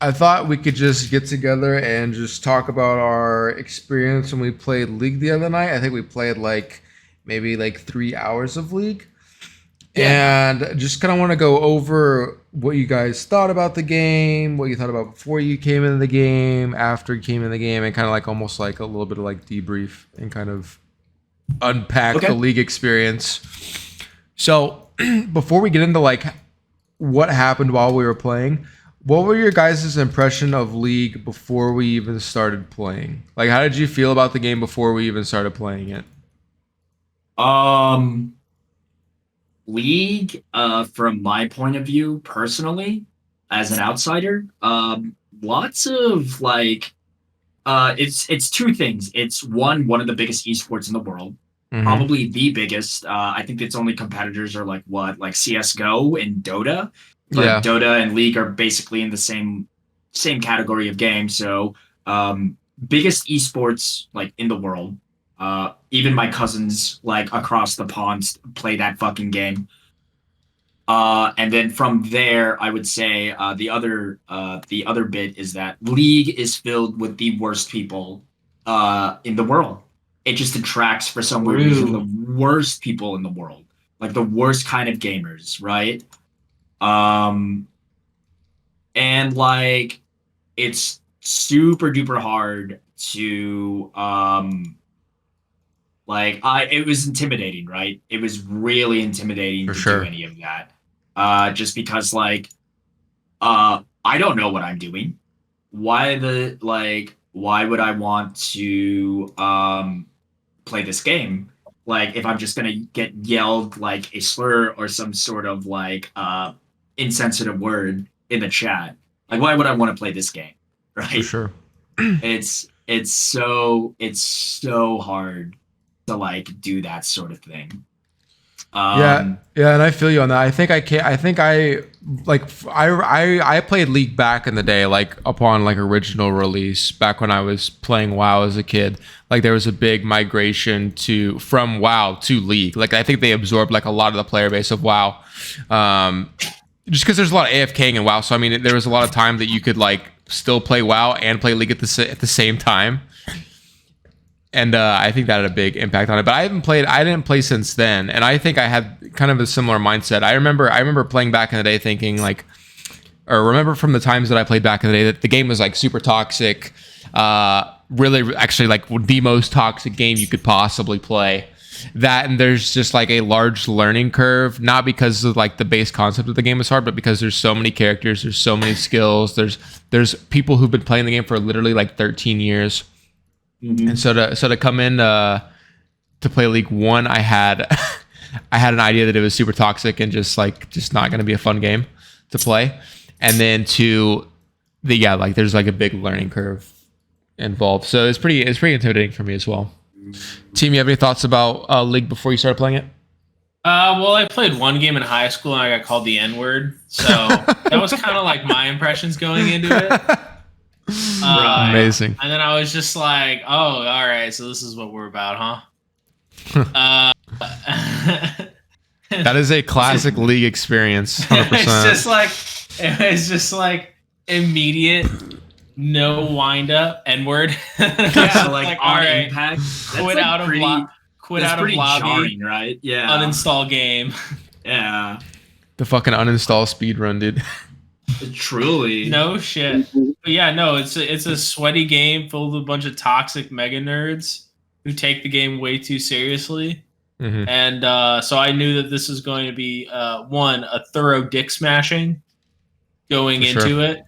I thought we could just get together and just talk about our experience when we played League the other night. I think we played like maybe like 3 hours of League. Yeah. And just kind of want to go over what you guys thought about the game, what you thought about before you came into the game, after you came in the game, and kind of like almost like a little bit of like debrief and kind of unpack the Okay. League experience. So before we get into like what happened while we were playing, what were your guys' impression of League before we even started playing? Like, how did you feel about the game before we even started playing it? Um, League, from my point of view, personally, as an outsider, lots of like, it's two things. It's one of the biggest esports in the world, Mm-hmm. probably the biggest. I think its only competitors are like what, like CS:GO and Dota, but Yeah, Dota and League are basically in the same category of game. So, biggest esports like in the world. Even my cousins like across the pond play that fucking game. And then from there, I would say the other bit is that League is filled with the worst people in the world. It just attracts for some weird reason the True. worst people in the world, like the worst kind of gamers, right? Um, and like it's super duper hard to like I it was intimidating, right? It was really intimidating for to do sure. any of that. Just because like I don't know what I'm doing. Why would I want to play this game? Like if I'm just gonna get yelled like a slur or some sort of like insensitive word in the chat. Like why would I want to play this game? For Right? sure. It's so hard to like do that sort of thing. Yeah, Um, yeah, and I feel you on that. I think I can. I think I like. I played League back in the day, like upon like original release, back when I was playing WoW as a kid. Like there was a big migration to from WoW to League. Like I think they absorbed like a lot of the player base of WoW, um, just because there's a lot of AFKing in WoW. So I mean, there was a lot of time that you could like still play WoW and play League at the same time. And I think that had a big impact on it. But I haven't played. I didn't play since then, and I think I had kind of a similar mindset. I remember playing back in the day, thinking like, or remember from the times that I played back in the day that the game was like super toxic. Really, actually, like the most toxic game you could possibly play. That and there's just like a large learning curve, not because of like the base concept of the game is hard, but because there's so many characters, there's so many skills, there's people who've been playing the game for literally like 13 years. And mhm. so to come in to play League One, I had I had an idea that it was super toxic and just not going to be a fun game to play. And then to the yeah, like there's like a big learning curve involved. So it's pretty intimidating for me as well. Team, you have any thoughts about League before you started playing it? Well, I played one game in high school and I got called the N word. So that was kind of like my impressions going into it. Amazing. And then I was just like, oh, all right, so this is what we're about, huh? That is a classic League experience, 100%. It was just like immediate, no wind up, N word. Yeah, like all on right, impact. quit out of quit That's out of pretty lobby, jarring, right? Yeah. uninstall game. Yeah. The fucking uninstall speed run, dude. Truly. No shit. But yeah, no, it's a sweaty game filled with a bunch of toxic mega nerds who take the game way too seriously. Hmm. And so I knew that this was going to be one, a thorough dick smashing going For into sure. it,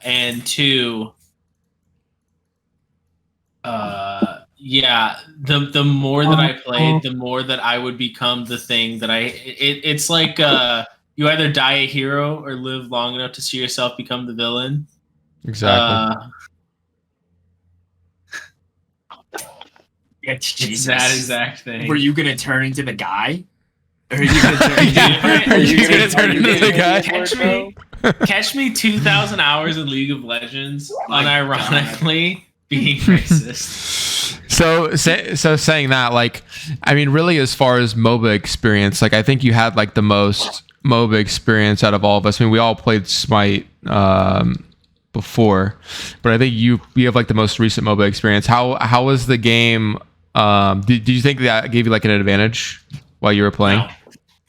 and two, yeah, the more that I played, the more that I would become the thing that it's like you either die a hero or live long enough to see yourself become the villain. Exactly. Yeah, It's Jesus. that exact thing. Were you gonna turn into the guy? Or are you gonna turn, Are you gonna turn into the guy? Catch me 2,000 hours in League of Legends, unironically being racist. So saying that, like, I mean, really, as far as MOBA experience, like, I think you had like the most MOBA experience out of all of us. I mean, we all played Smite before, but I think you have like the most recent MOBA experience. How was the game? Did you think that gave you like an advantage while you were playing?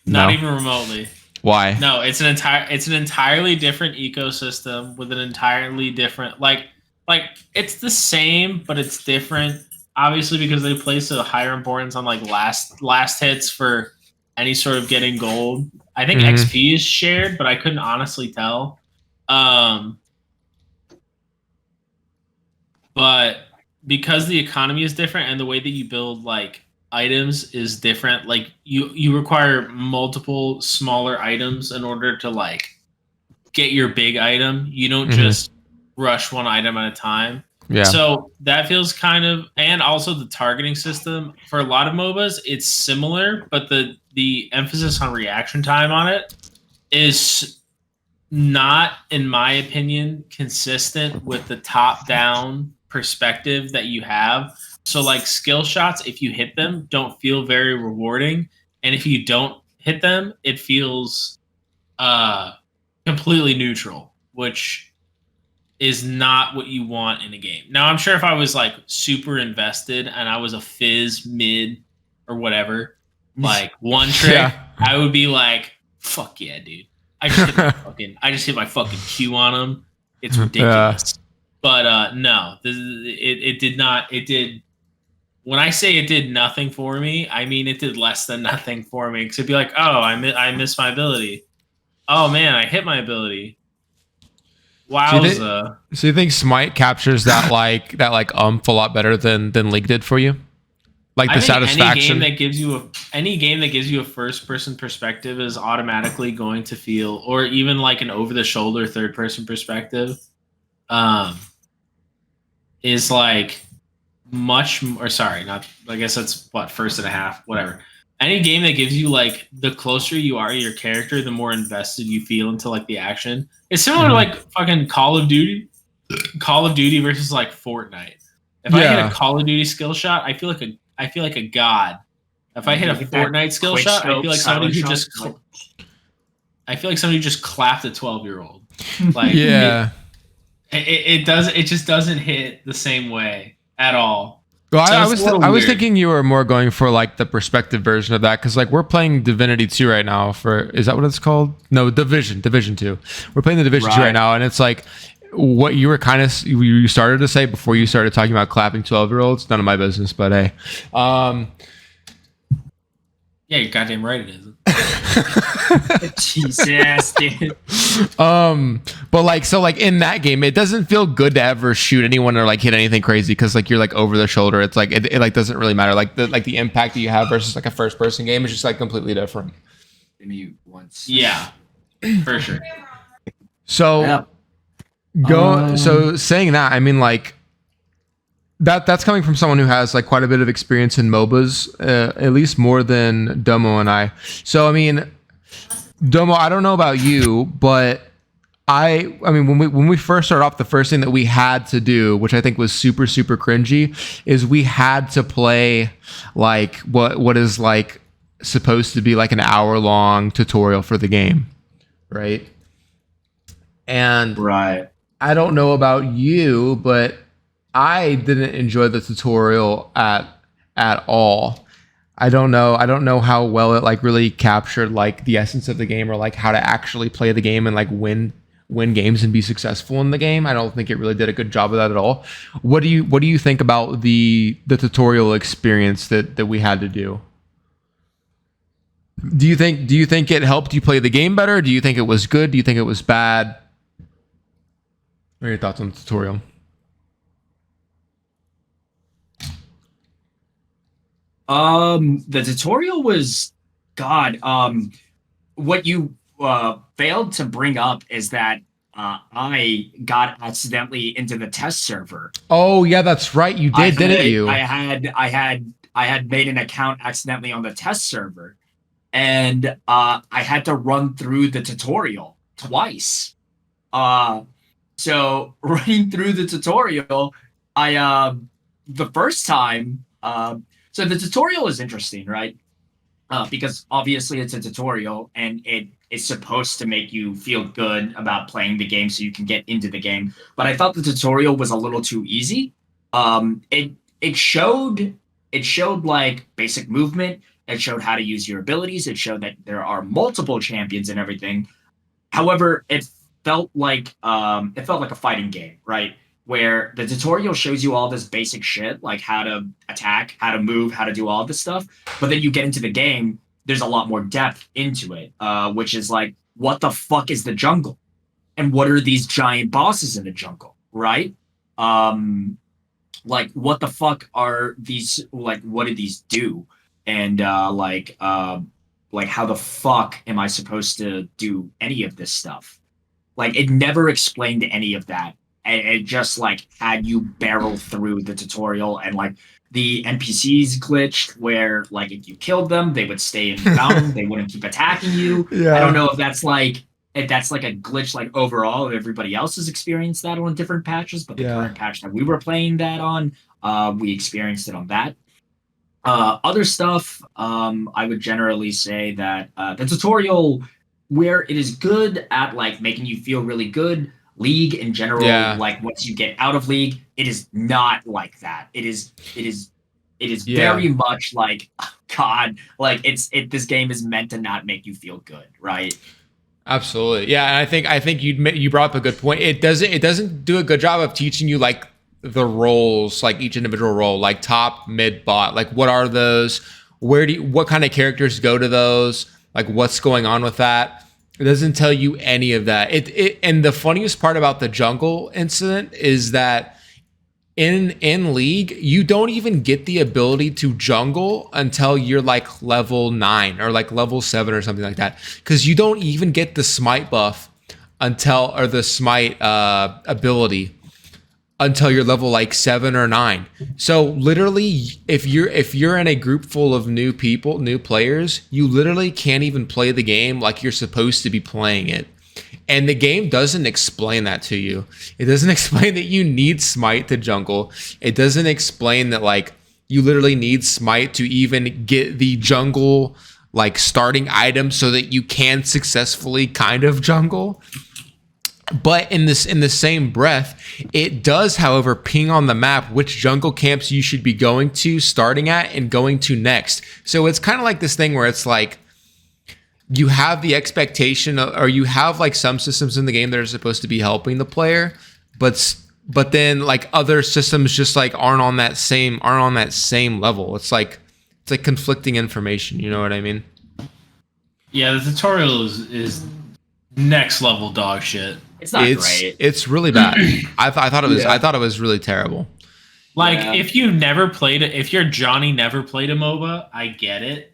No, not even remotely. Why? No, it's an entirely different ecosystem with an entirely different like it's the same, but it's different. Obviously, because they place a higher importance on like last hits for any sort of getting gold. I think XP is shared, but I couldn't honestly tell. But because the economy is different and the way that you build like items is different, like you require multiple smaller items in order to like get your big item. You don't just rush one item at a time. Yeah. So that feels kind of, and also the targeting system for a lot of MOBAs, it's similar, but the emphasis on reaction time on it is not, in my opinion, consistent with the top-down perspective that you have. So like skill shots, if you hit them, don't feel very rewarding, and if you don't hit them, it feels completely neutral, which is not what you want in a game. Now, I'm sure if I was like super invested and I was a fizz mid or whatever, like one trick, I would be like, "Fuck yeah, dude! I just hit my fucking Q on him. It's ridiculous." But no, it did not. It did. When I say it did nothing for me, I mean it did less than nothing for me. Because it'd be like, "Oh, I missed my ability. Oh man, I hit my ability." Wowza. So you think Smite captures that like a lot better than League did for you? Like the satisfaction. Any game that gives you a first person perspective is automatically going to feel, or even like an over the shoulder third person perspective, is like much more. Sorry, not. I guess that's what first and a half, whatever. Any game that gives you like the closer you are to your character, the more invested you feel into like the action. It's similar to like fucking Call of Duty versus like Fortnite. If I hit a Call of Duty skill shot, I feel like a god. If I hit a Fortnite skill shot, I feel like somebody who just clapped a 12-year-old. Like it just doesn't hit the same way at all. Well, I was thinking you were more going for like the perspective version of that, because like we're playing Divinity 2 right now. Is that what it's called? No, Division 2. We're playing the Division 2 right now, and it's like what you were you started to say before you started talking about clapping 12-year-olds. None of my business, but hey. Yeah, you're goddamn right it isn't. Jesus, dude. But like, so like in that game, it doesn't feel good to ever shoot anyone or like hit anything crazy, because like you're like over the shoulder. It's like it like doesn't really matter. Like the impact that you have versus like a first person game is just like completely different. Yeah, for sure. So so saying that, I mean like that's coming from someone who has like quite a bit of experience in MOBAs, at least more than Domo and I. So I mean, Domo, I don't know about you, but I mean when we first started off, the first thing that we had to do, which I think was super cringy, is we had to play like what is like supposed to be like an hour-long tutorial for the game, right? And I don't know about you, but I didn't enjoy the tutorial at all. I don't know how well it like really captured like the essence of the game, or like how to actually play the game and like win games and be successful in the game. I don't think it really did a good job of that at all. What do you think about the tutorial experience that we had to do? Do you think it helped you play the game better? Do you think it was good? Do you think it was bad? What are your thoughts on the tutorial? The tutorial was what you failed to bring up is that I got accidentally into the test server. Oh yeah, that's right. You did, didn't you? I had made an account accidentally on the test server, and I had to run through the tutorial twice. So running through the tutorial, the first time. So the tutorial is interesting, right? Because obviously it's a tutorial and it is supposed to make you feel good about playing the game so you can get into the game. But I thought the tutorial was a little too easy. It showed like basic movement. It showed how to use your abilities. It showed that there are multiple champions and everything. However, it felt like a fighting game, right? Where the tutorial shows you all this basic shit, like how to attack, how to move, how to do all this stuff. But then you get into the game, there's a lot more depth into it, which is like, what the fuck is the jungle? And what are these giant bosses in the jungle, right? Like, what the fuck are these, like, what do these do? And like how the fuck am I supposed to do any of this stuff? Like, it never explained any of that. And it just like had you barrel through the tutorial, and like the NPCs glitched where like if you killed them, they would stay in the mountain, they wouldn't keep attacking you. Yeah. I don't know if that's like a glitch like overall, if everybody else has experienced that on different patches, but the current patch that we were playing that on, we experienced it on that. Other stuff, I would generally say that the tutorial, where it is good at like making you feel really good, League in general, like once you get out of League, it is not like that. It is very much like, God, like this game is meant to not make you feel good, right? Absolutely. Yeah, and I think you brought up a good point. It doesn't do a good job of teaching you like the roles, like each individual role, like top, mid, bot. Like what are those? What kind of characters go to those? Like what's going on with that? It doesn't tell you any of that. And the funniest part about the jungle incident is that in League, you don't even get the ability to jungle until you're like level 9 or like level 7 or something like that. Because you don't even get the smite buff or the smite ability until you're level like 7 or 9. So literally, if you're in a group full of new players, you literally can't even play the game like you're supposed to be playing it. And the game doesn't explain that to you. It doesn't explain that you need smite to jungle. It doesn't explain that like you literally need smite to even get the jungle like starting item so that you can successfully kind of jungle. But in the same breath, it does, however, ping on the map which jungle camps you should be going to, starting at, and going to next. So it's kind of like this thing where it's like you have the expectation or you have like some systems in the game that are supposed to be helping the player, but then like other systems just like aren't on that same level. It's like conflicting information. You know what I mean? Yeah, the tutorial is next level dog shit. It's not great. It's really bad. I thought it was really terrible. Like if you never played it, if you're Johnny never played a MOBA, I get it.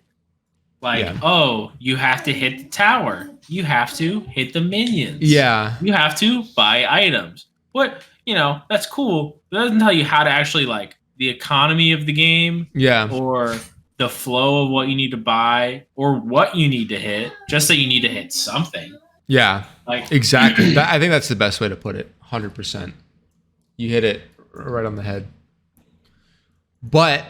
Like, oh, you have to hit the tower. You have to hit the minions. Yeah. You have to buy items. What, that's cool. It doesn't tell you how to actually like the economy of the game. Yeah. Or the flow of what you need to buy or what you need to hit, just so you need to hit something. Yeah, like exactly. I think that's the best way to put it. 100%. You hit it right on the head. But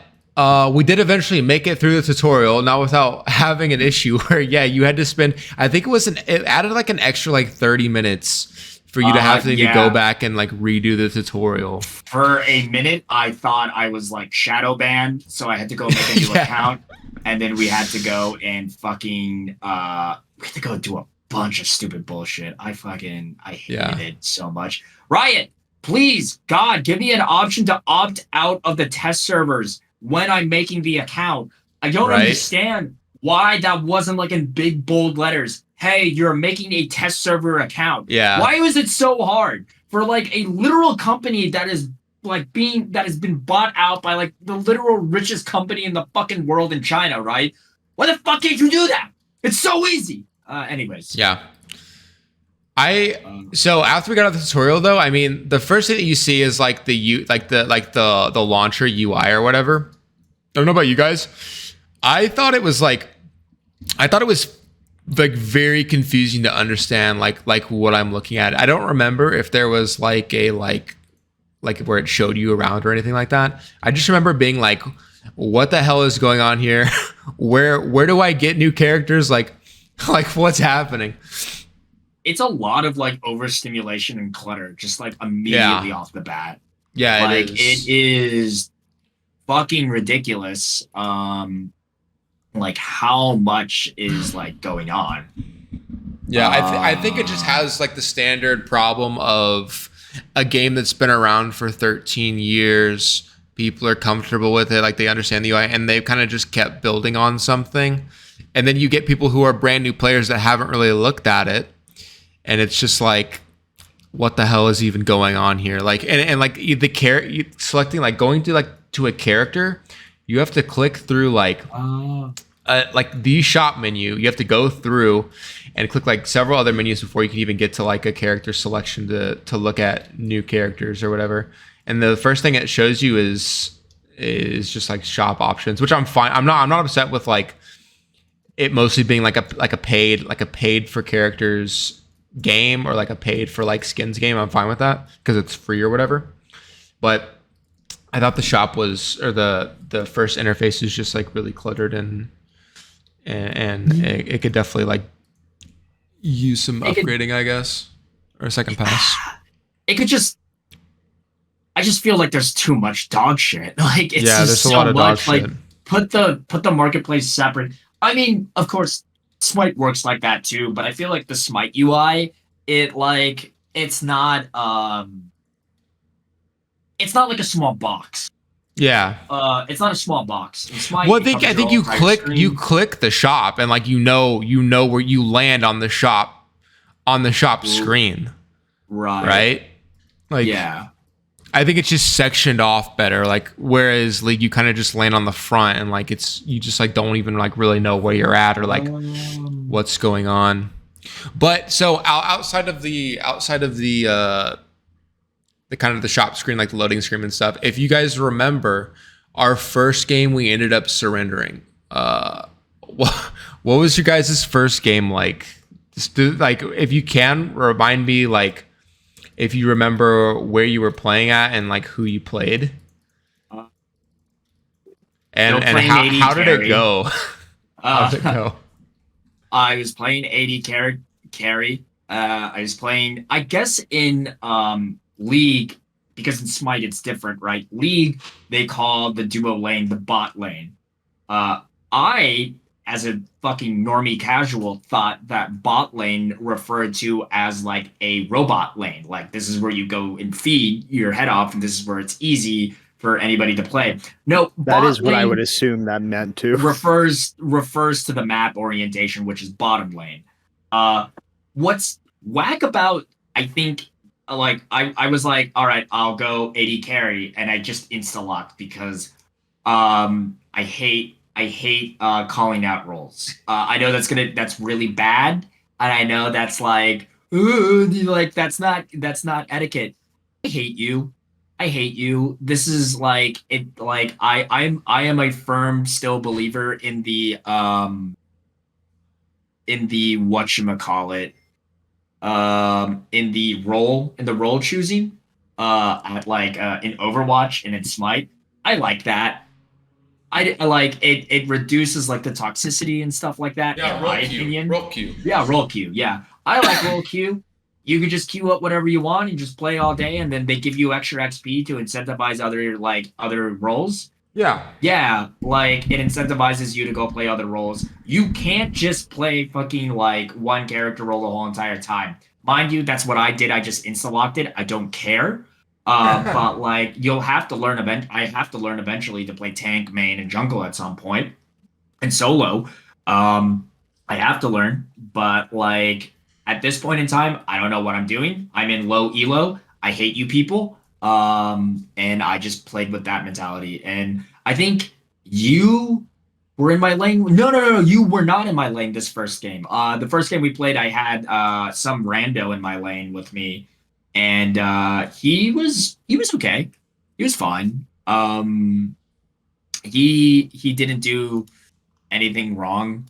we did eventually make it through the tutorial, not without having an issue where, you had to spend, I think it added like an extra like 30 minutes for you to have to go back and like redo the tutorial. For a minute, I thought I was like shadow banned, so I had to go make a new account, and then we had to go and fucking, we had to go do a bunch of stupid bullshit. I hated it so much. Riot, please, God, give me an option to opt out of the test servers when I'm making the account. I don't understand why that wasn't like in big bold letters. Hey, you're making a test server account. Yeah. Why was it so hard for like a literal company that has been bought out by like the literal richest company in the fucking world in China, right? Why the fuck can't you do that? It's so easy. Anyways. Yeah. So after we got out of the tutorial though, I mean, the first thing that you see is like the launcher UI or whatever. I don't know about you guys. I thought it was like very confusing to understand like what I'm looking at. I don't remember if there was like a like where it showed you around or anything like that. I just remember being like, what the hell is going on here? Where do I get new characters? Like Like, what's happening? It's a lot of like overstimulation and clutter, just like immediately off the bat. Yeah, Like it it is fucking ridiculous. Like how much is like going on. Yeah, I think it just has like the standard problem of a game that's been around for 13 years. People are comfortable with it, like they understand the UI, and they've kind of just kept building on something. And then you get people who are brand new players that haven't really looked at it, and it's just like, what the hell is even going on here? Like, and like selecting, like going to like to a character, you have to click through like the shop menu. You have to go through and click like several other menus before you can even get to like a character selection to look at new characters or whatever. And the first thing it shows you is just like shop options, which I'm fine. I'm not upset with like it mostly being like a paid for characters game or like a paid for like skins game. I'm fine with that because it's free or whatever. But I thought the shop was, or the first interface is just like really cluttered and it could definitely like use some upgrading, I guess, or a second pass. It could just. I just feel like there's too much dog shit. Like it's there's just a so lot of dog much. Like shit. put the marketplace separate. I mean, of course, Smite works like that too, but I feel like the Smite UI, it's not like a small box. Yeah. It's not a small box. In Smite, Well, I think you click the shop and like you know where you land on the shop screen. Right? Like yeah. I think it's just sectioned off better. Like whereas League, you kind of just land on the front and like you just like don't even like really know where you're at or like what's going on. But so outside of the kind of the shop screen, like the loading screen and stuff, if you guys remember our first game, we ended up surrendering. What was your guys' first game like? Just like if you can remind me, like if you remember where you were playing at and like who you played, and how did it go? How did it go? I was playing AD carry. I was playing, I guess, in League, because in Smite it's different, right? League, they call the duo lane the bot lane. I, as a fucking normie casual, thought that bot lane referred to as like a robot lane. Like this is where you go and feed your head off, and this is where it's easy for anybody to play. No, that is what I would assume that meant too. Refers to the map orientation, which is bottom lane. What's whack about, I think, like I was like, all right, I'll go AD carry, and I just insta-locked because I hate calling out roles. I know that's really bad, and I know that's like, ooh, like that's not etiquette. I hate you. This is like it. Like I am a firm still believer in the whatchamacallit, in the role choosing, at like in Overwatch and in Smite. I like that. I like it. It reduces like the toxicity and stuff like that. Yeah, in my opinion. Role queue. Yeah, role queue. Yeah, I like role queue. You can just queue up whatever you want and just play all day, and then they give you extra XP to incentivize other roles. Yeah, like it incentivizes you to go play other roles. You can't just play fucking like one character role the whole entire time. Mind you, that's what I did. I just insta-locked it. I don't care. But like you'll have to learn I have to learn eventually to play tank, main, and jungle at some point. And solo. I have to learn, but like at this point in time, I don't know what I'm doing. I'm in low elo. I hate you people. And I just played with that mentality. And I think you were in my lane. No. You were not in my lane this first game. The first game we played, I had some rando in my lane with me, and he was okay. He was fine. He didn't do anything wrong.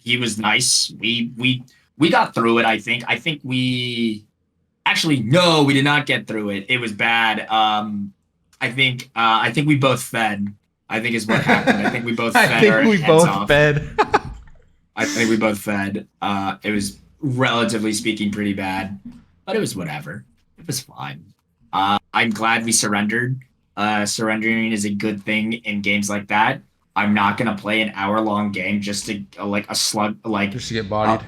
He was nice. We got through it. I think we. Actually, no, we did not get through it. It was bad. I think we both fed. I think is what happened. I think we both fed. I think we both fed. I think we both fed. It was relatively speaking pretty bad, but it was whatever. It was fine. I'm glad we surrendered. Surrendering is a good thing in games like that. I'm not gonna play an hour-long game just to like a slug like Just to get bodied.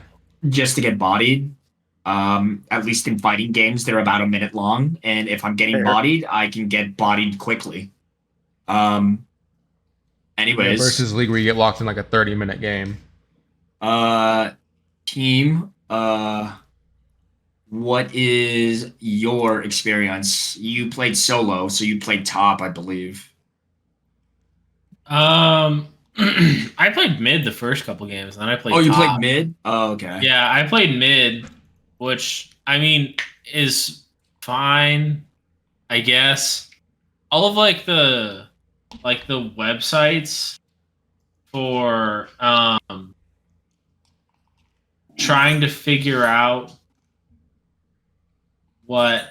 just to get bodied. At least in fighting games, they're about a minute long, and if I'm getting Fair. bodied, I can get bodied quickly. Um. Anyways, Versus League where you get locked in like a 30-minute game. team. What is your experience? You played solo, so you played top, I believe. I played mid the first couple games, then I played. Oh, you top. played mid? Oh, okay. Yeah, I played mid, which I mean is fine, I guess. All of the websites for trying to figure out what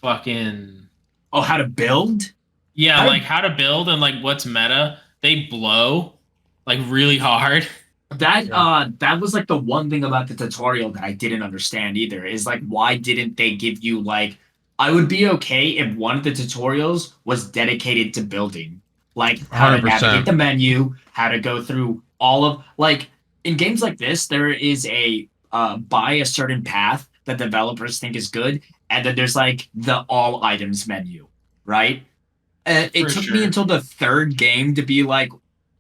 fucking Oh, how to build? yeah, I- like how to build and like what's meta, they blow like really hard. That was like the one thing about the tutorial that I didn't understand either. Is like why didn't they give you like I would be okay if one of the tutorials was dedicated to building. Like how to 100%. navigate the menu, how to go through all of like in games like this, there is a buy a certain path that developers think is good, and then there's like the all items menu, right? It For took me sure. until the third game to be like,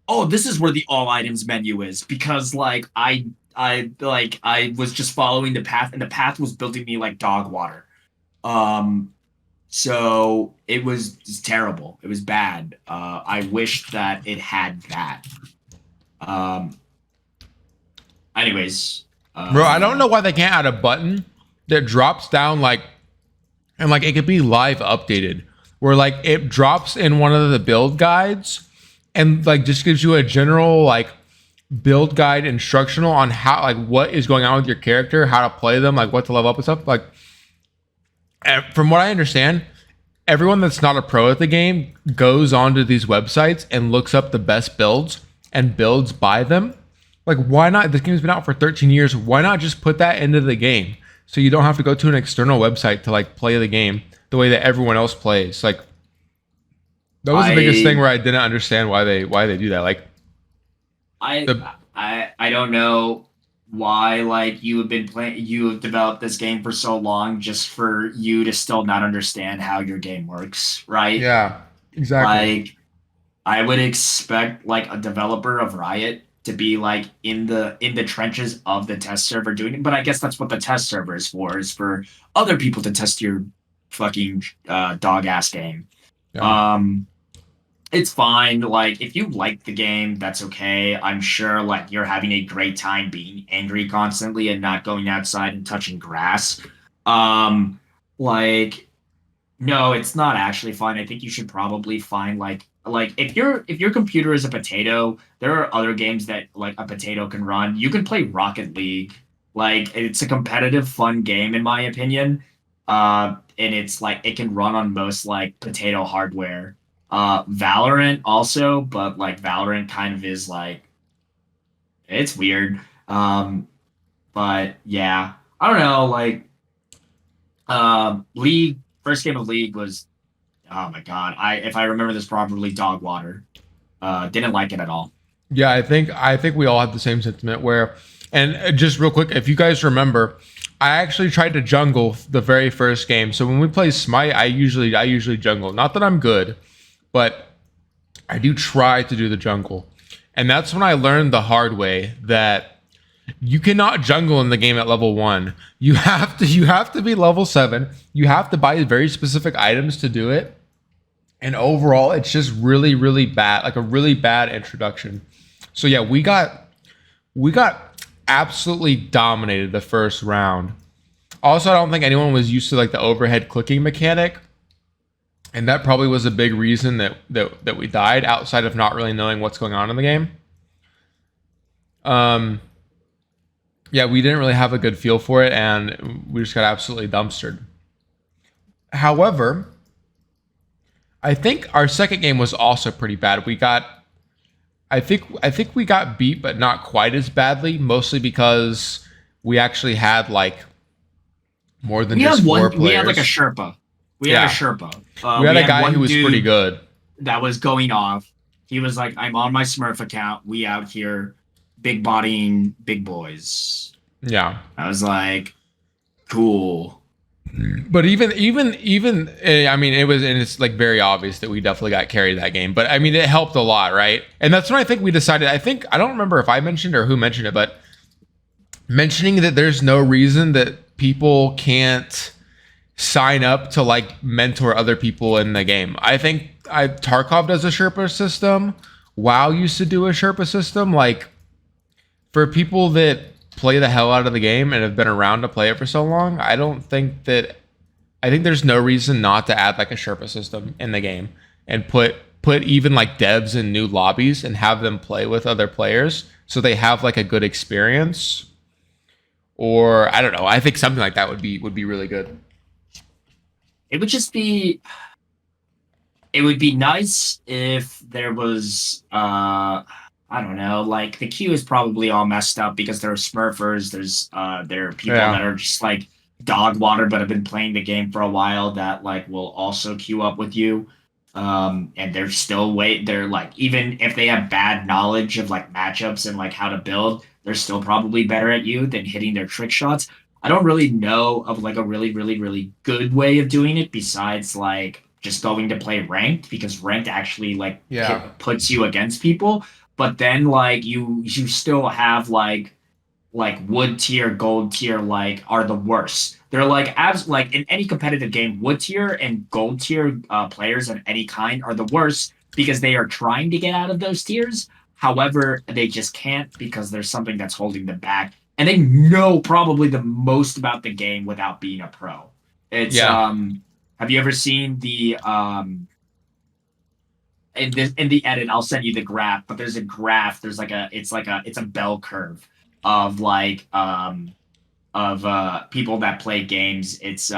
oh, this is where the all items menu is because like I was just following the path and the path was building me like dog water. So it was just terrible. It was bad. I wish that it had that. Anyways, Bro, I don't know why they can't add a button that drops down like, and like it could be live updated, where like it drops in one of the build guides, and like just gives you a general like build guide instructional on how like what is going on with your character, how to play them, like what to level up and stuff. Like, from what I understand, everyone that's not a pro at the game goes onto these websites and looks up the best builds and builds by them. Like, why not? This game's been out for 13 years. Why not just put that into the game so you don't have to go to an external website to like play the game the way that everyone else plays? Like, that was the biggest thing where I didn't understand why they do that. Like, I don't know why like you have developed this game for so long just for you to still not understand how your game works, right? yeah, exactly. Like I would expect like a developer of Riot to be like in the trenches of the test server doing it, but I guess that's what the test server is for other people to test your fucking dog ass game. Yeah. It's fine. Like if you like the game, that's okay. I'm sure like you're having a great time being angry constantly and not going outside and touching grass. Like no, it's not actually fine. I think you should probably find like if your computer is a potato, there are other games that like a potato can run. You can play Rocket League. Like it's a competitive, fun game in my opinion. And it's like it can run on most like potato hardware. Valorant also, but like Valorant kind of is like it's weird. But yeah, I don't know. Like, League first game of League was oh my god. If I remember this properly, dog water. Didn't like it at all. Yeah, I think we all have the same sentiment where, and just real quick, if you guys remember, I actually tried to jungle the very first game. So when we play Smite, I usually jungle. Not that I'm good, but I do try to do the jungle. And that's when I learned the hard way that you cannot jungle in the game at level 1. You have to be level 7. You have to buy very specific items to do it. And overall, it's just really, really bad, like a really bad introduction. So yeah, we got absolutely dominated the first round. Also, I don't think anyone was used to like the overhead clicking mechanic. And that probably was a big reason that we died, outside of not really knowing what's going on in the game. Yeah, we didn't really have a good feel for it, and we just got absolutely dumpstered. However, I think our second game was also pretty bad. I think we got beat, but not quite as badly. Mostly because we actually had like more than just four players. We had like a Sherpa. We had a Sherpa. We had a guy who was pretty good. That was going off. He was like, "I'm on my Smurf account. We out here, big bodying big boys." Yeah. I was like, "Cool." But even I mean, it's like very obvious that we definitely got carried that game. But I mean, it helped a lot, right? And that's when I think we decided. I don't remember if I mentioned or who mentioned it, but mentioning that there's no reason that people can't sign up to like mentor other people in the game. I think Tarkov does a Sherpa system. WoW used to do a Sherpa system. Like for people that play the hell out of the game and have been around to play it for so long, I think there's no reason not to add like a Sherpa system in the game and put even like devs in new lobbies and have them play with other players so they have like a good experience. Or I don't know. I think something like that would be really good. It would be nice if there was I don't know, like the queue is probably all messed up because there are Smurfers, there are people that are just like dog water but have been playing the game for a while that like will also queue up with you. And they're like, even if they have bad knowledge of like matchups and like how to build, they're still probably better at you than hitting their trick shots. I don't really know of like a really, really, really good way of doing it besides like just going to play ranked, because ranked actually like puts you against people. But then like you still have like wood tier, gold tier like are the worst. They're like like in any competitive game, wood tier and gold tier players of any kind are the worst because they are trying to get out of those tiers. However, they just can't because there's something that's holding them back. And they know probably the most about the game without being a pro. It's have you ever seen the in the edit, I'll send you the graph, but there's a graph, it's a bell curve of like people that play games. It's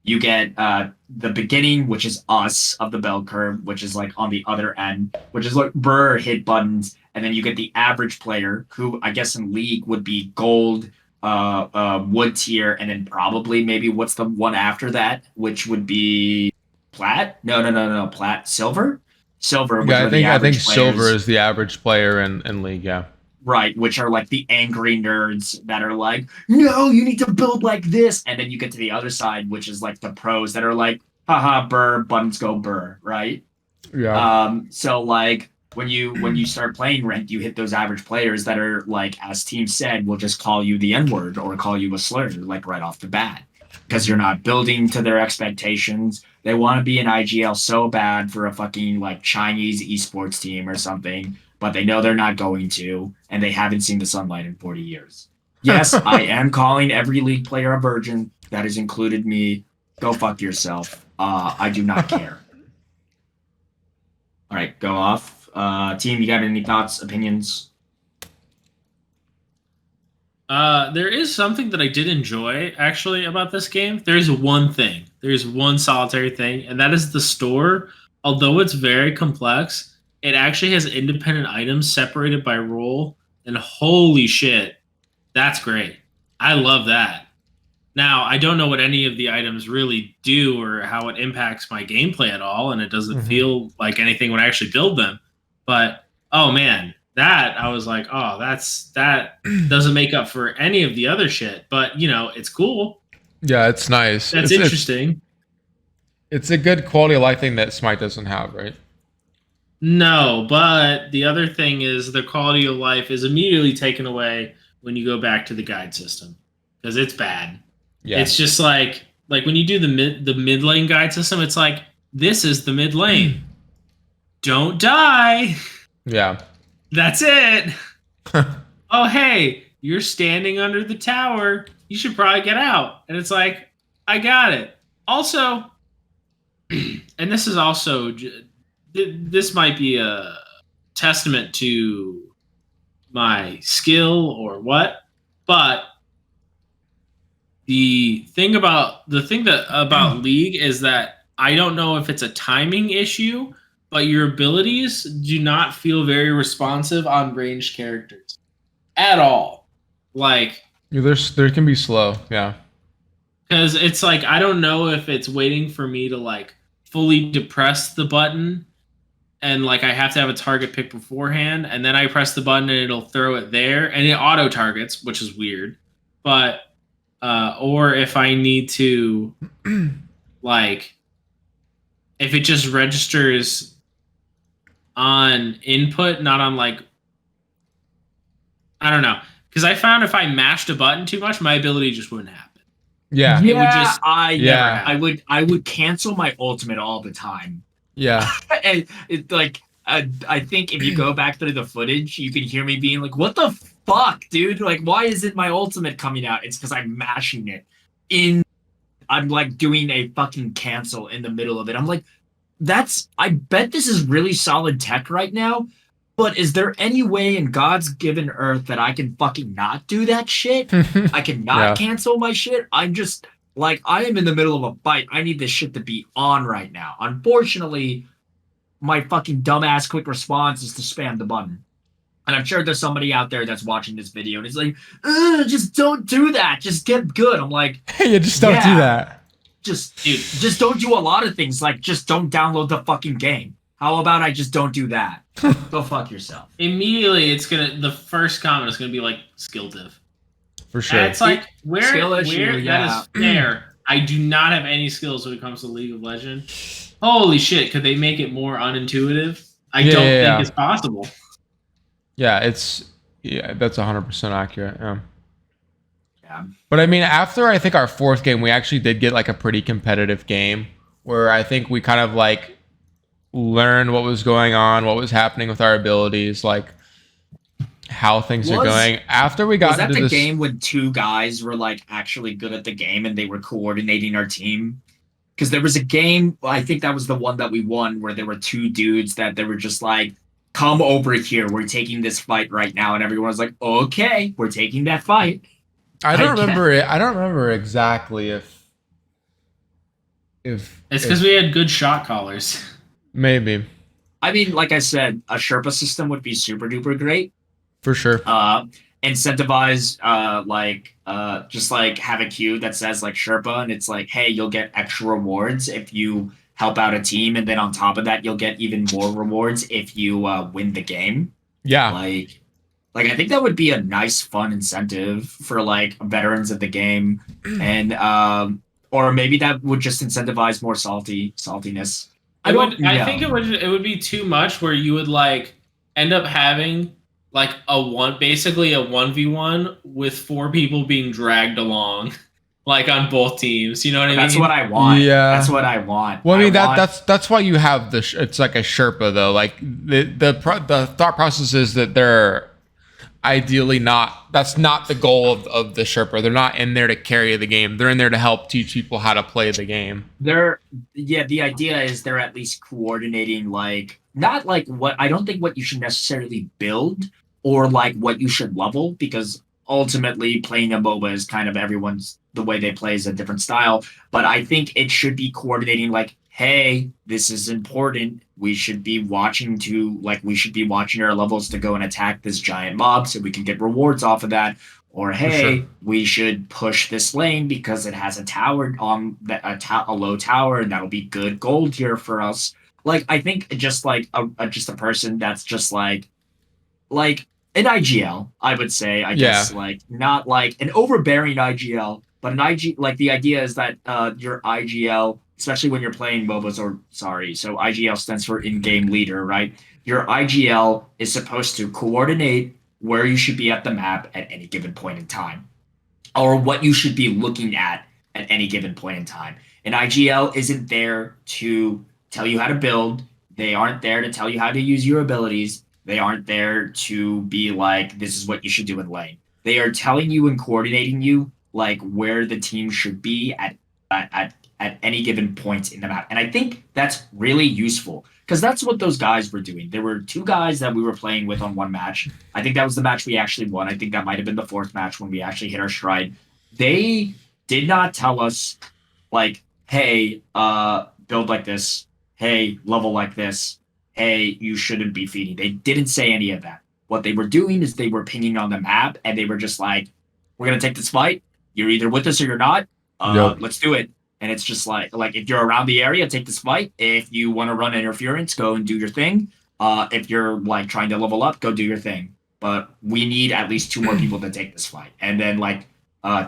you get the beginning, which is us, of the bell curve, which is like on the other end, which is like burr hit buttons, and then you get the average player, who I guess in League would be gold, wood tier, and then probably maybe what's the one after that, which would be plat? No, plat, silver. Which Yeah, are the I think average silver players. is the average player in League. Yeah. Right, which are like the angry nerds that are like, no, you need to build like this. And then you get to the other side, which is like the pros that are like, haha, burr, buttons go burr, right? Yeah. So like when you start playing ranked, you hit those average players that are like, as Team said, will just call you the N-word or call you a slur, like right off the bat. Because you're not building to their expectations. They want to be an IGL so bad for a fucking like Chinese esports team or something, but they know they're not going to, and they haven't seen the sunlight in 40 years. Yes, I am calling every League player a virgin. That has included me. Go fuck yourself. I do not care. All right, go off. Team, you got any thoughts, opinions? There is something that I did enjoy actually about this game. There's one thing. There's one solitary thing, and that is the store. Although it's very complex, it actually has independent items separated by role, and holy shit, that's great. I love that. Now, I don't know what any of the items really do or how it impacts my gameplay at all, and it doesn't feel like anything when I actually build them. But, oh man, that, I was like, oh, that doesn't make up for any of the other shit. But, you know, it's cool. Yeah, it's nice. That's interesting. It's a good quality of life thing that Smite doesn't have, right? No, but the other thing is the quality of life is immediately taken away when you go back to the guide system, because it's bad. Yeah. It's just like when you do the mid lane guide system, it's like, this is the mid lane. Don't die. Yeah. That's it. Oh, hey, you're standing under the tower. You should probably get out. And it's like, I got it. Also, and this is also, this might be a testament to my skill or what, but the thing about League is that I don't know if it's a timing issue, but your abilities do not feel very responsive on ranged characters at all. Like, there can be slow. Yeah. because it's like I don't know if it's waiting for me to like fully depress the button and like I have to have a target pick beforehand, and then I press the button and it'll throw it there, and it auto targets, which is weird. But or if I need to like if it just registers on input, not on like I don't know. Because I found if I mashed a button too much, my ability just wouldn't happen. Yeah. Yeah, It would just I would cancel my ultimate all the time. Yeah. And it's like I think if you go back through the footage, you can hear me being like, "What the fuck, dude? Like, why isn't my ultimate coming out?" It's because I'm mashing it in. I'm like doing a fucking cancel in the middle of it. I'm like, I bet this is really solid tech right now. But is there any way in God's given earth that I can fucking not do that shit? I cannot Yeah. cancel my shit. I'm just like, I am in the middle of a fight. I need this shit to be on right now. Unfortunately, my fucking dumbass quick response is to spam the button. And I'm sure there's somebody out there that's watching this video and it's like, just don't do that. Just get good. I'm like, Yeah, just don't do Yeah. that. just don't do a lot of things. Like, just don't download the fucking game. How about I just don't do that? Go fuck yourself. immediately the first comment is gonna be like skill div. For sure. And it's like Skill issue, yeah. that is fair. I do not have any skills when it comes to League of Legends. Holy shit, could they make it more unintuitive? I Yeah, don't yeah, think yeah. it's possible. Yeah, that's 100% accurate. Yeah. Yeah. But I mean, after I think our fourth game, we actually did get like a pretty competitive game where I think we kind of like learned what was going on, what was happening with our abilities, like how things are Was- going. After we got Was that into the this, game when two guys were like actually good at the game and they were coordinating our team? Because there was a game, I think that was the one that we won, where there were two dudes that they were just like, "Come over here, we're taking this fight right now," and everyone was like, "Okay, we're taking that fight." I don't I remember it. I don't remember exactly if It's if because we had good shot callers. maybe I mean, like I said, a Sherpa system would be super duper great. for sure. Incentivize just like have a queue that says like Sherpa, and it's like, hey, you'll get extra rewards if you help out a team, and then on top of that you'll get even more rewards if you win the game. Yeah. Like I think that would be a nice fun incentive for like veterans of the game, and or maybe that would just incentivize more saltiness. I know. think it would be too much where you would like end up having like basically a 1v1 with 4 people being dragged along like on both teams. You know what I mean? That's what I want. Yeah. That's what I want. Well, I mean want- that's why you have it's like a Sherpa though. Like the thought process is that they're ideally not. That's not the goal of the Sherpa. They're not in there to carry the game. They're in there to help teach people how to play the game. the idea is they're at least coordinating, like not like what I don't think what you should necessarily build or like what you should level, because ultimately playing a MOBA is kind of everyone's the way they play is a different style. But I think it should be coordinating like, hey, this is important. We should be watching our levels to go and attack this giant mob so we can get rewards off of that. Or hey, sure. we should push this lane because it has a tower on a low tower, and that'll be good gold here for us. Like I think just like just a person that's just like an IGL, I would say. I guess like not like an overbearing IGL, but an IG. Like the idea is that your IGL, especially when you're playing MOBAs, so IGL stands for in-game leader, right? Your IGL is supposed to coordinate where you should be at the map at any given point in time, or what you should be looking at any given point in time. An IGL isn't there to tell you how to build. They aren't there to tell you how to use your abilities. They aren't there to be like, this is what you should do in lane. They are telling you and coordinating you like where the team should be at any given point in the map. And I think that's really useful because that's what those guys were doing. There were 2 guys that we were playing with on one match. I think that was the match we actually won. I think that might have been the 4th match when we actually hit our stride. They did not tell us like, hey, build like this. Hey, level like this. hey, you shouldn't be feeding. They didn't say any of that. What they were doing is they were pinging on the map, and they were just like, we're gonna take this fight. You're either with us or you're not. Yep. Let's do it. And it's just like if you're around the area, take this fight. If you want to run interference, go and do your thing. If you're like trying to level up, go do your thing. But we need at least 2 more people to take this fight. And then like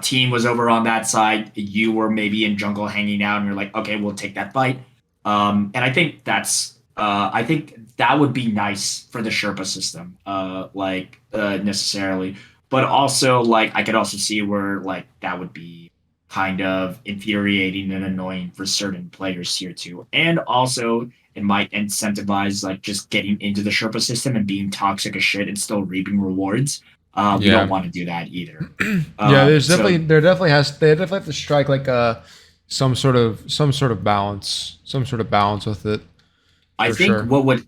team was over on that side. You were maybe in jungle hanging out, and you're like, okay, we'll take that fight. And I think I think that would be nice for the Sherpa system, necessarily. But also, like, I could also see where like that would be kind of infuriating and annoying for certain players here too. And also it might incentivize like just getting into the Sherpa system and being toxic as shit and still reaping rewards. We don't want to do that either. They definitely have to strike like some sort of balance with it. I think what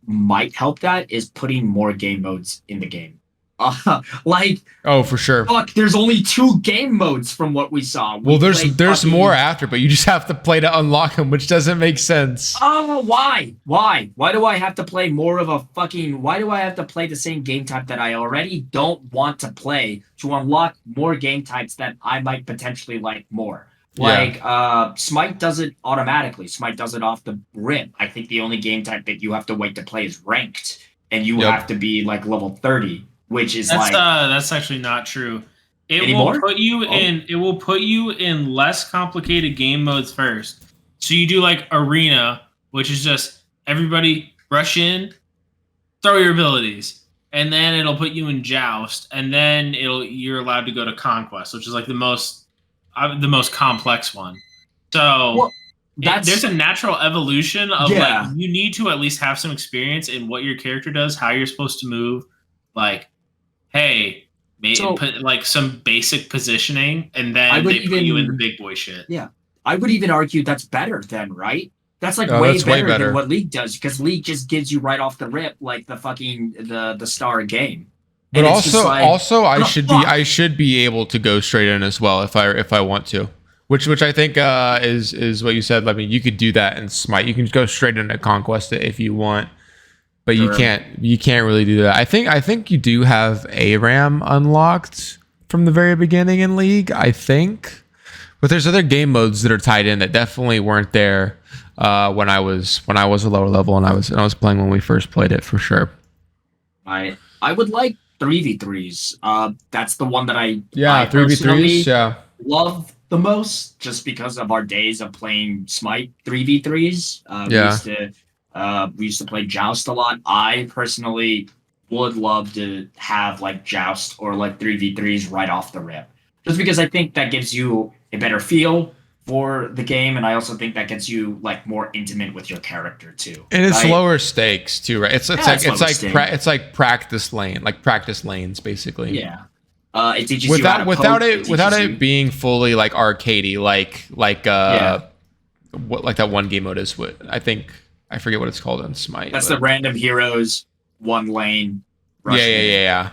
might help that is putting more game modes in the game. Oh, for sure. Fuck, there's only 2 game modes from what we saw. There's more after, but you just have to play to unlock them, which doesn't make sense. Oh, why? Why do I have to play more of a fucking? Why do I have to play the same game type that I already don't want to play to unlock more game types that I might potentially like more? Like Smite does it automatically. Smite does it off the rip. I think the only game type that you have to wait to play is ranked, and you have to be like level 30. Which is that's actually not true. It will put you in less complicated game modes first. So you do like arena, which is just everybody rush in, throw your abilities, and then it'll put you in joust, and then you're allowed to go to conquest, which is like the most complex one. So there's a natural evolution of like you need to at least have some experience in what your character does, how you're supposed to move, like. Hey, put like some basic positioning, and then they put you in the big boy shit. Yeah, I would even argue that's better then, right? That's like way better than what League does, because League just gives you right off the rip like the fucking the star game. But also, I should be able to go straight in as well if I want to. Which I think is what you said. I mean, you could do that in Smite. You can go straight into Conquest if you want. But you can't really do that. I think you do have ARAM unlocked from the very beginning in League, I think. But there's other game modes that are tied in that definitely weren't there when I was a lower level and I was playing when we first played it for sure. I would like 3v3s. That's the one that I 3v3s, love the most, just because of our days of playing Smite 3v3s. We used to play Joust a lot. I personally would love to have like Joust or like 3v3s right off the rip. Just because I think that gives you a better feel for the game, and I also think that gets you like more intimate with your character too. And it's lower stakes too, right? It's like practice lanes basically. Yeah. It teaches without it being fully like arcadey, like that one game mode is. What I think. I forget what it's called on Smite. That's the random heroes, 1 lane. Yeah.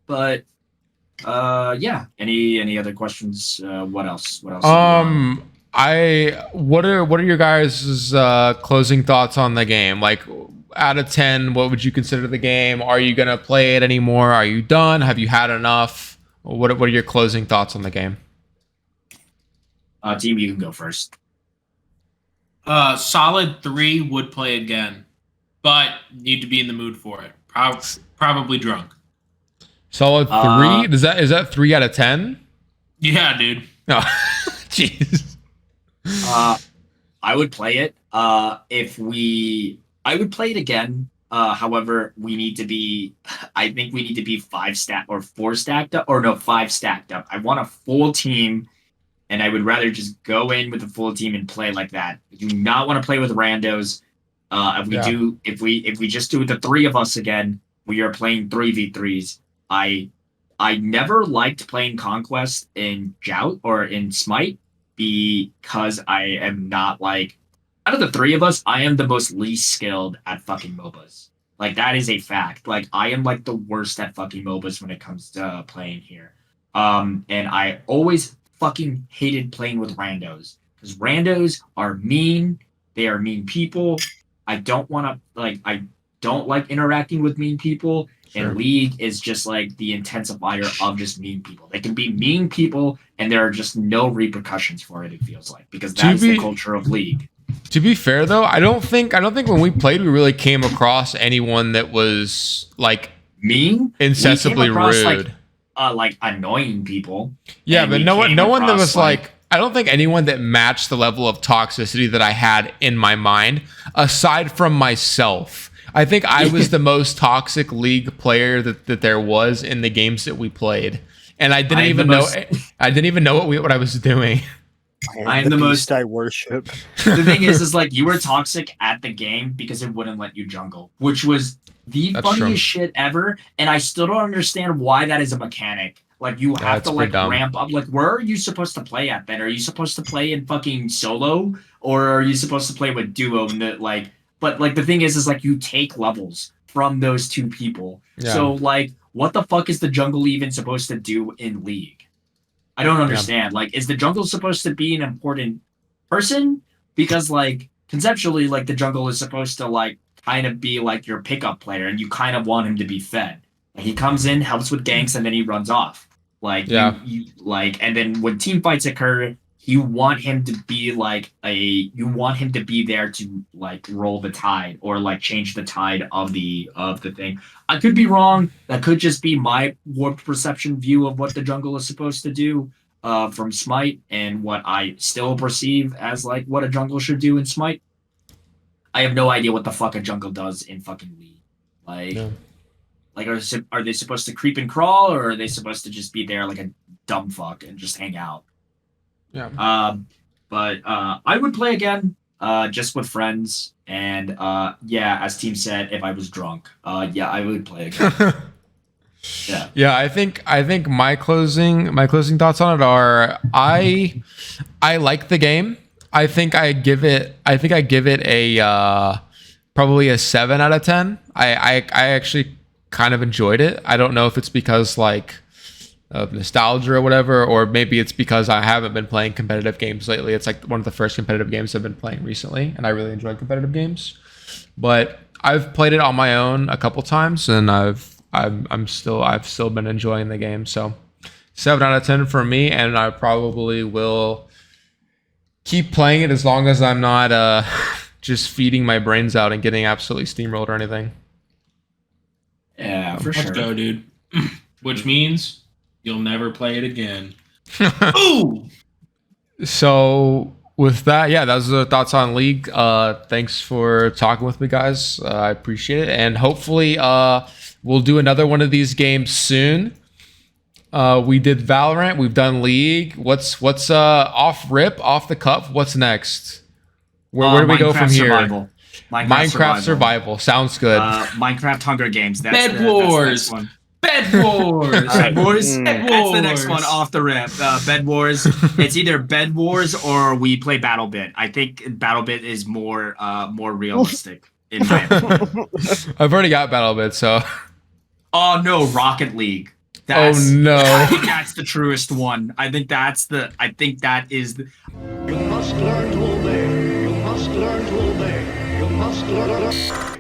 But any other questions? What else? What are your guys' closing thoughts on the game? Like, out of 10, what would you consider the game? Are you gonna play it anymore? Are you done? Have you had enough? What are your closing thoughts on the game? Team, you can go first. Solid 3 would play again, but need to be in the mood for it. Probably drunk. Solid 3? Is that 3 out of 10? Yeah, dude. Oh, jeez. I would play it. I would play it again. However, I think we need to be 5 stacked or 4 stacked up, or no, 5 stacked up. I want a full team. And I would rather just go in with a full team and play like that. I do not want to play with randos. If we just do the 3 of us again, we are playing 3v3s. I never liked playing Conquest in Joust or in Smite because I am not like, out of the 3 of us, I am the most least skilled at fucking MOBAs. Like, that is a fact. Like, I am like the worst at fucking MOBAs when it comes to playing here. And I always fucking hated playing with randos, because randos are mean. They are mean people. I don't want to I don't like interacting with mean people. Sure. And League is just like the intensifier of just mean people. They can be mean people, and there are just no repercussions for it. It feels like, because that's the culture of League. To be fair, though, I don't think when we played, we really came across anyone that was like mean, incessantly rude, like annoying people. Yeah, but no one that was like. I don't think anyone that matched the level of toxicity that I had in my mind, aside from myself. I think I was the most toxic League player that there was in the games that we played, and I didn't even know what I was doing. I am the most I worship. The thing is like you were toxic at the game because it wouldn't let you jungle, which was the funniest shit ever, and I still don't understand why that is a mechanic. Like, you have to like ramp up. Like, where are you supposed to play at then? Are you supposed to play in fucking solo, or are you supposed to play with duo? But like the thing is like you take levels from those two people. Yeah. So like, what the fuck is the jungle even supposed to do in League? I don't understand. Yeah. Like, is the jungle supposed to be an important person? Because like conceptually, like the jungle is supposed to like kind of be like your pickup player, and you kind of want him to be fed. Like, he comes in, helps with ganks, and then he runs off. Like, you and then when team fights occur, you want him to be like you want him to be there to like roll the tide or like change the tide of the thing. I could be wrong. That could just be my warped perception view of what the jungle is supposed to do from Smite, and what I still perceive as like what a jungle should do in Smite. I have no idea what the fuck a jungle does in fucking League. Like. Yeah. Like, are they supposed to creep and crawl, or are they supposed to just be there like a dumb fuck and just hang out? Yeah. But I would play again, just with friends, and as Team said, if I was drunk, I would play again. Yeah. Yeah, I think my closing thoughts on it are I like the game. I think I give it a probably a 7 out of 10. I actually kind of enjoyed it. I don't know if it's because like of nostalgia or whatever, or maybe it's because I haven't been playing competitive games lately. It's like one of the first competitive games I've been playing recently, and I really enjoy competitive games. But I've played it on my own a couple times, and I've still been enjoying the game. So 7 out of 10 for me, and I probably will keep playing it as long as I'm not just feeding my brains out and getting absolutely steamrolled or anything. Yeah, for sure. Let's go, dude. Which means you'll never play it again. Ooh! So with that, those are the thoughts on League. Thanks for talking with me, guys. I appreciate it. And hopefully we'll do another one of these games soon. We did Valorant. We've done League. What's off the cuff? What's next? Where do we go from here? Survival. Minecraft survival. Sounds good. Minecraft Hunger Games. Bed Wars. Bed Wars. Bed Wars. That's the next one off the rip. Bed Wars. It's either Bed Wars or we play BattleBit. I think BattleBit is more realistic in my opinion. I've already got BattleBit, so. Oh no, Rocket League. Oh no. I think that's the truest one. I think that is the. You must learn to obey. You must learn to obey. You must learn.